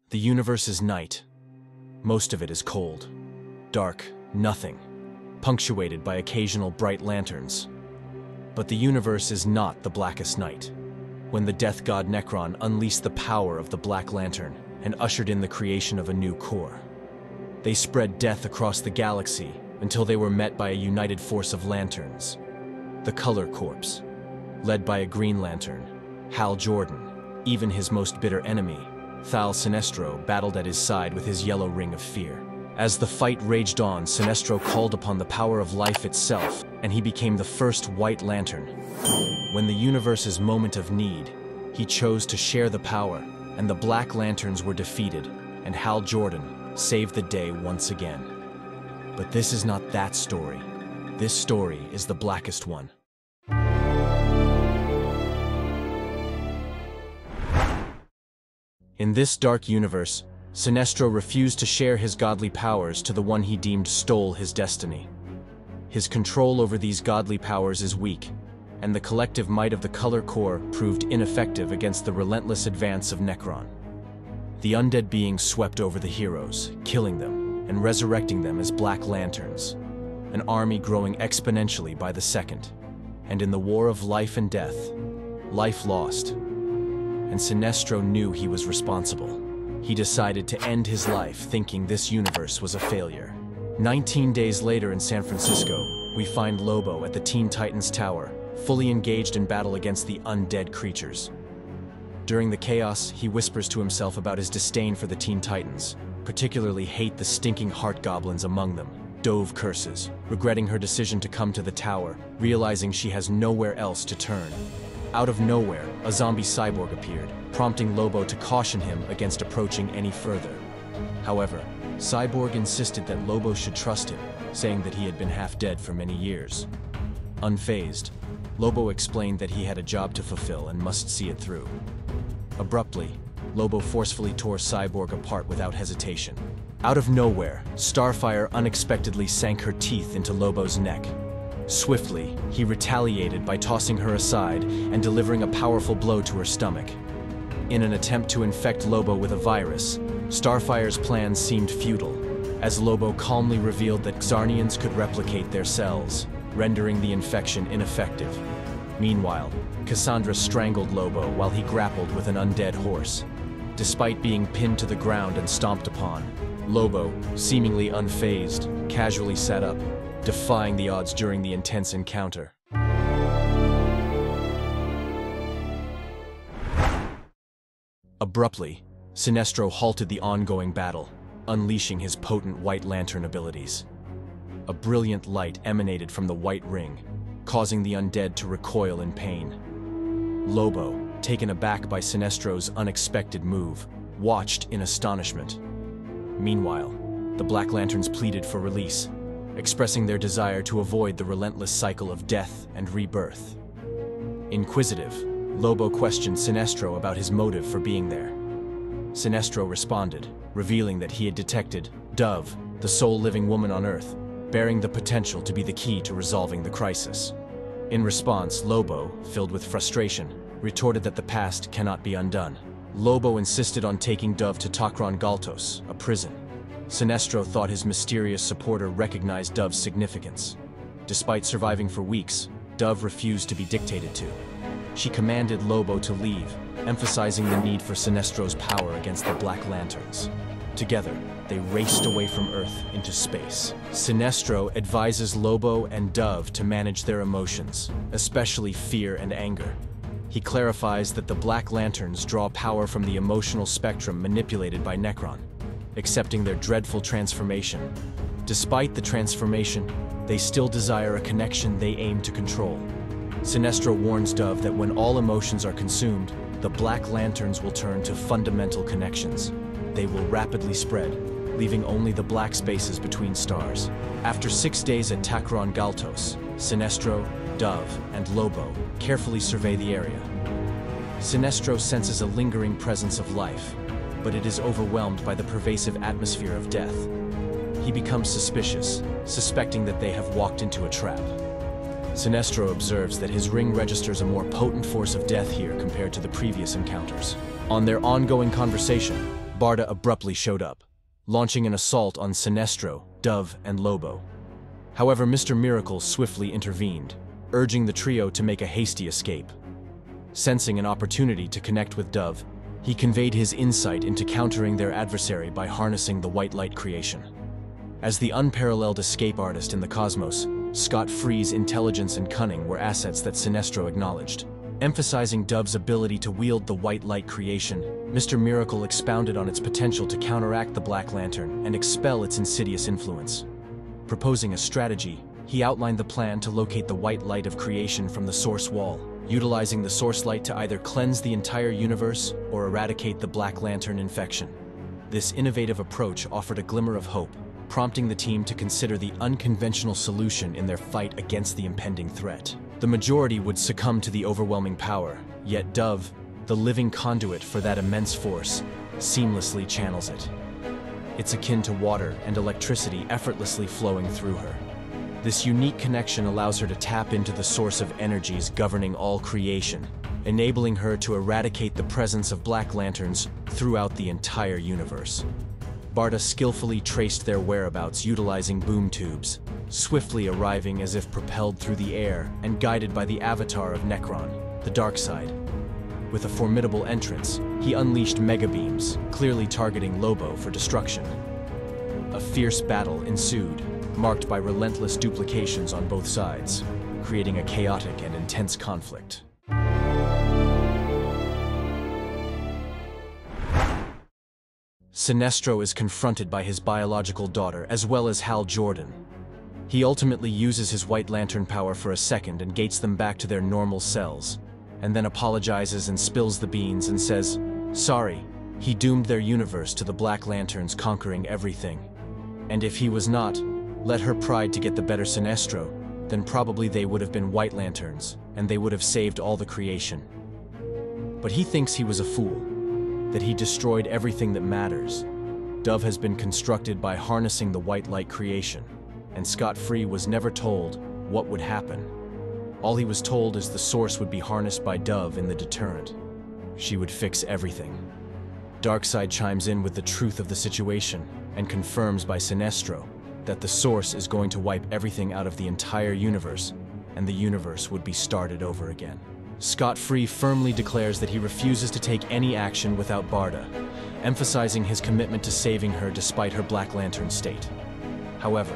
The universe is night. Most of it is cold, dark, nothing, punctuated by occasional bright lanterns. But the universe is not the Blackest Night, when the death god Nekron unleashed the power of the Black Lantern and ushered in the creation of a new core. They spread death across the galaxy until they were met by a united force of lanterns, the Color Corps, led by a Green Lantern, Hal Jordan. Even his most bitter enemy, Thaal Sinestro, battled at his side with his yellow ring of fear. As the fight raged on, Sinestro called upon the power of life itself, and he became the first White Lantern. When the universe's moment of need, he chose to share the power, and the Black Lanterns were defeated, and Hal Jordan saved the day once again. But this is not that story. This story is the blackest one. In this dark universe, Sinestro refused to share his godly powers to the one he deemed stole his destiny. His control over these godly powers is weak, and the collective might of the Color Corps proved ineffective against the relentless advance of Nekron. The undead beings swept over the heroes, killing them and resurrecting them as Black Lanterns, an army growing exponentially by the second. And in the war of life and death, life lost, and Sinestro knew he was responsible. He decided to end his life thinking this universe was a failure. 19 days later in San Francisco, we find Lobo at the Teen Titans Tower, fully engaged in battle against the undead creatures. During the chaos, he whispers to himself about his disdain for the Teen Titans, particularly hate the stinking heart goblins among them. Dove curses, regretting her decision to come to the tower, realizing she has nowhere else to turn. Out of nowhere, a zombie cyborg appeared, prompting Lobo to caution him against approaching any further. However, Cyborg insisted that Lobo should trust him, saying that he had been half dead for many years. Unfazed, Lobo explained that he had a job to fulfill and must see it through. Abruptly, Lobo forcefully tore Cyborg apart without hesitation. Out of nowhere, Starfire unexpectedly sank her teeth into Lobo's neck. Swiftly, he retaliated by tossing her aside and delivering a powerful blow to her stomach. In an attempt to infect Lobo with a virus, Starfire's plans seemed futile, as Lobo calmly revealed that Xarnians could replicate their cells, rendering the infection ineffective. Meanwhile, Cassandra strangled Lobo while he grappled with an undead horse. Despite being pinned to the ground and stomped upon, Lobo, seemingly unfazed, casually sat up, defying the odds during the intense encounter. Abruptly, Sinestro halted the ongoing battle, unleashing his potent White Lantern abilities. A brilliant light emanated from the White Ring, causing the undead to recoil in pain. Lobo, taken aback by Sinestro's unexpected move, watched in astonishment. Meanwhile, the Black Lanterns pleaded for release, expressing their desire to avoid the relentless cycle of death and rebirth. Inquisitive, Lobo questioned Sinestro about his motive for being there. Sinestro responded, revealing that he had detected Dove, the sole living woman on Earth, bearing the potential to be the key to resolving the crisis. In response, Lobo, filled with frustration, retorted that the past cannot be undone. Lobo insisted on taking Dove to Takron Galtos, a prison. Sinestro thought his mysterious supporter recognized Dove's significance. Despite surviving for weeks, Dove refused to be dictated to. She commanded Lobo to leave, emphasizing the need for Sinestro's power against the Black Lanterns. Together, they raced away from Earth into space. Sinestro advises Lobo and Dove to manage their emotions, especially fear and anger. He clarifies that the Black Lanterns draw power from the emotional spectrum manipulated by Nekron, accepting their dreadful transformation. Despite the transformation, they still desire a connection they aim to control. Sinestro warns Dove that when all emotions are consumed, the Black Lanterns will turn to fundamental connections. They will rapidly spread, leaving only the black spaces between stars. After 6 days at Takron Galtos, Sinestro, Dove, and Lobo carefully survey the area. Sinestro senses a lingering presence of life, but it is overwhelmed by the pervasive atmosphere of death. He becomes suspicious, suspecting that they have walked into a trap. Sinestro observes that his ring registers a more potent force of death here compared to the previous encounters. On their ongoing conversation, Barda abruptly showed up, launching an assault on Sinestro, Dove, and Lobo. However, Mr. Miracle swiftly intervened, urging the trio to make a hasty escape. Sensing an opportunity to connect with Dove, he conveyed his insight into countering their adversary by harnessing the white light creation. As the unparalleled escape artist in the cosmos, scot-free's intelligence and cunning were assets that Sinestro acknowledged. Emphasizing Dove's ability to wield the white light creation, Mr. Miracle expounded on its potential to counteract the Black Lantern and expel its insidious influence. Proposing a strategy, he outlined the plan to locate the white light of creation from the source wall, utilizing the source light to either cleanse the entire universe or eradicate the Black Lantern infection. This innovative approach offered a glimmer of hope, prompting the team to consider the unconventional solution in their fight against the impending threat. The majority would succumb to the overwhelming power, yet Dove, the living conduit for that immense force, seamlessly channels it. It's akin to water and electricity effortlessly flowing through her. This unique connection allows her to tap into the source of energies governing all creation, enabling her to eradicate the presence of Black Lanterns throughout the entire universe. Barda skillfully traced their whereabouts utilizing boom tubes, swiftly arriving as if propelled through the air and guided by the avatar of Nekron, the dark side. With a formidable entrance, he unleashed mega beams, clearly targeting Lobo for destruction. A fierce battle ensued, marked by relentless duplications on both sides, creating a chaotic and intense conflict. Sinestro is confronted by his biological daughter as well as Hal Jordan. He ultimately uses his White Lantern power for a second and gates them back to their normal selves, and then apologizes and spills the beans and says, sorry, he doomed their universe to the Black Lanterns conquering everything. And if he was not, let her pride to get the better Sinestro, then probably they would have been White Lanterns, and they would have saved all the creation. But he thinks he was a fool, that he destroyed everything that matters. Dove has been constructed by harnessing the white light creation, and Scott-Free was never told what would happen. All he was told is the source would be harnessed by Dove in the deterrent. She would fix everything. Darkseid chimes in with the truth of the situation and confirms by Sinestro that the source is going to wipe everything out of the entire universe, and the universe would be started over again. Scott-Free firmly declares that he refuses to take any action without Barda, emphasizing his commitment to saving her despite her Black Lantern state. However,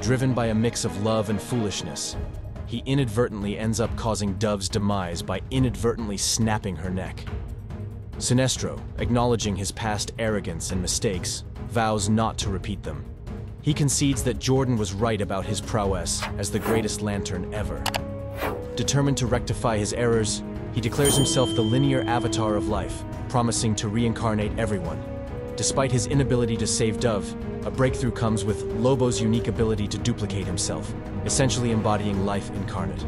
driven by a mix of love and foolishness, he inadvertently ends up causing Dove's demise by inadvertently snapping her neck. Sinestro, acknowledging his past arrogance and mistakes, vows not to repeat them. He concedes that Jordan was right about his prowess as the greatest Lantern ever. Determined to rectify his errors, he declares himself the linear avatar of life, promising to reincarnate everyone. Despite his inability to save Dove, a breakthrough comes with Lobo's unique ability to duplicate himself, essentially embodying life incarnate.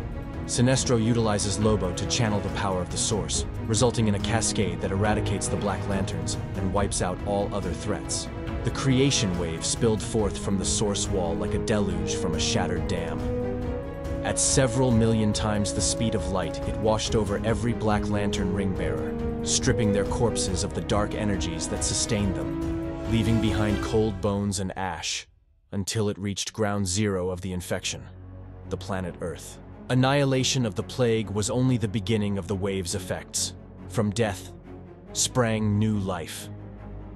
Sinestro utilizes Lobo to channel the power of the source, resulting in a cascade that eradicates the Black Lanterns and wipes out all other threats. The creation wave spilled forth from the source wall like a deluge from a shattered dam. At several million times the speed of light, it washed over every Black Lantern ring-bearer, stripping their corpses of the dark energies that sustained them, leaving behind cold bones and ash, until it reached ground zero of the infection, the planet Earth. Annihilation of the plague was only the beginning of the wave's effects. From death sprang new life.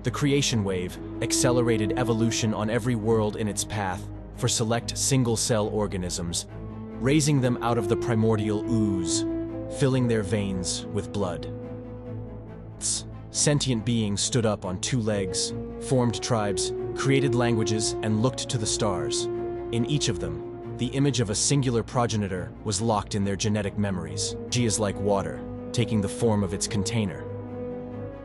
The creation wave accelerated evolution on every world in its path for select single-cell organisms, raising them out of the primordial ooze, filling their veins with blood. Sentient beings stood up on two legs, formed tribes, created languages, and looked to the stars. In each of them, the image of a singular progenitor was locked in their genetic memories. She is like water, taking the form of its container.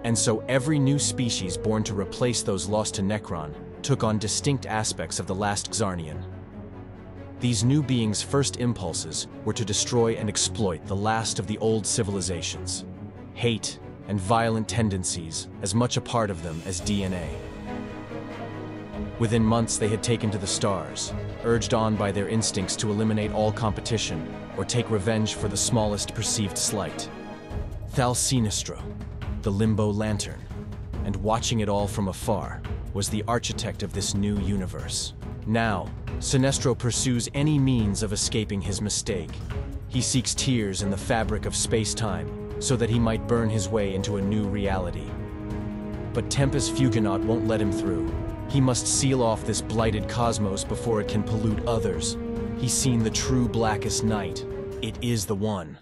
And so every new species born to replace those lost to Nekron took on distinct aspects of the last Xarnian. These new beings' first impulses were to destroy and exploit the last of the old civilizations. Hate and violent tendencies as much a part of them as DNA. Within months they had taken to the stars, urged on by their instincts to eliminate all competition or take revenge for the smallest perceived slight. Thaal Sinestro, the Limbo Lantern, and watching it all from afar, was the architect of this new universe. Now, Sinestro pursues any means of escaping his mistake. He seeks tears in the fabric of space-time so that he might burn his way into a new reality. But Tempest Fugonaut won't let him through. He must seal off this blighted cosmos before it can pollute others. He's seen the true Blackest Night. It is the one.